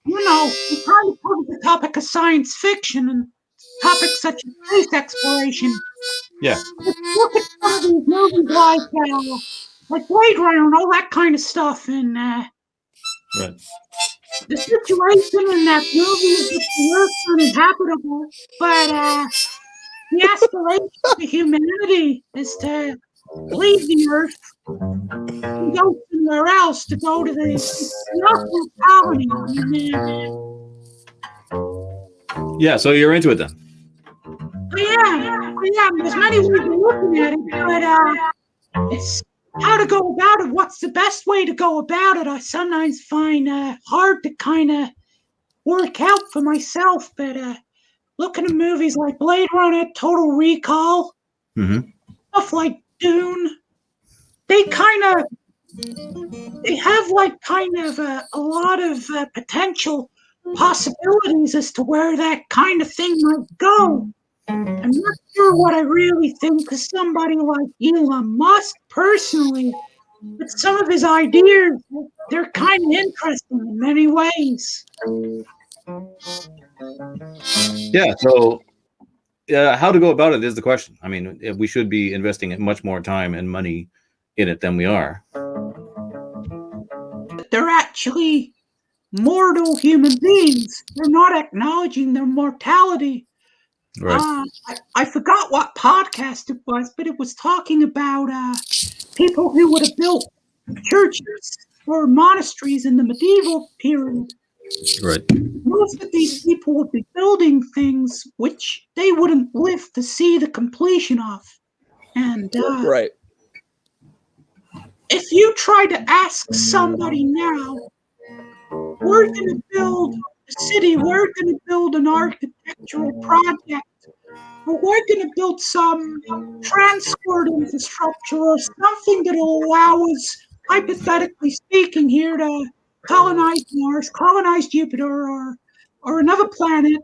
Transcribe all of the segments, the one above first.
we kind of covered the topic of science fiction and topics such as space exploration. Yeah. Let's look at some of these movies like Blade Runner and all that kind of stuff. And Right. the situation in that movie is that the Earth's uninhabitable, but the aspiration of humanity is to leave the Earth and go somewhere else, to go to the Earthly colony. And Yeah. So you're into it then? I am. There's many ways of looking at it, but it's how to go about it. What's the best way to go about it? I sometimes find hard to kind of work out for myself. But looking at movies like Blade Runner, Total Recall, Mm-hmm. stuff like Dune, they kind of they have like kind of a lot of potential possibilities as to where that kind of thing might go. I'm not sure what I really think of somebody like Elon Musk personally, but some of his ideas, they're kind of interesting in many ways. Yeah. So how to go about it is the question. I mean, we should be investing much more time and money in it than we are. They're actually mortal human beings. They're not acknowledging their mortality. Right. I forgot what podcast it was, but it was talking about people who would have built churches or monasteries in the medieval period. Right. Most of these people would be building things which they wouldn't live to see the completion of. And Right. if you try to ask somebody now, we're going to build a city, we're going to build an architectural project, or we're going to build some transport infrastructure or something that will allow us, hypothetically speaking, here to colonize Mars, colonize Jupiter, or another planet.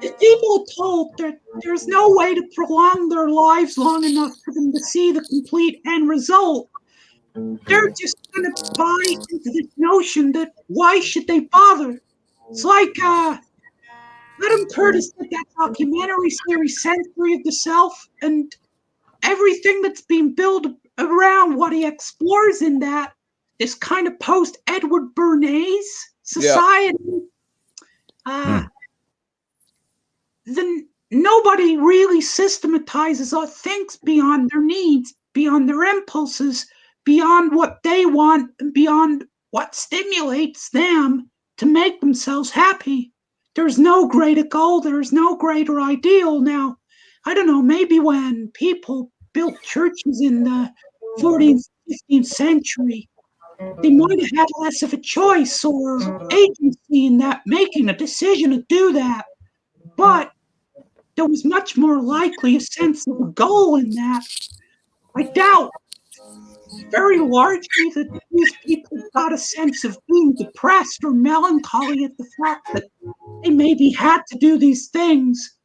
If people are told that there's no way to prolong their lives long enough for them to see the complete end result, they're just going to buy into this notion that why should they bother? It's like Adam Curtis did that documentary series, Century of the Self, and everything that's being built around what he explores in that, this kind of post Edward Bernays society. Then nobody really systematizes or thinks beyond their needs, beyond their impulses, beyond what they want, and beyond what stimulates them to make themselves happy. There's no greater goal, there's no greater ideal. Now, I don't know, maybe when people built churches in the 14th, 15th century, they might have had less of a choice or agency in that making a decision to do that. But there was much more likely a sense of a goal in that. I doubt very largely that these people got a sense of being depressed or melancholy at the fact that they maybe had to do these things.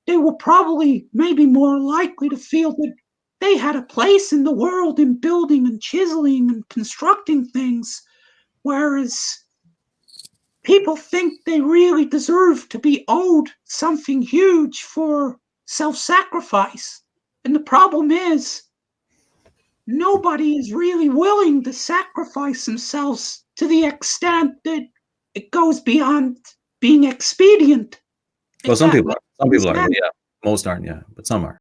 They were probably maybe more likely to feel that they had a place in the world in building and chiseling and constructing things, whereas people think they really deserve to be owed something huge for self-sacrifice. And the problem is, nobody is really willing to sacrifice themselves to the extent that it goes beyond being expedient. Well, some people are. Some people are. Sense. Yeah. Most aren't. Yeah. But some are.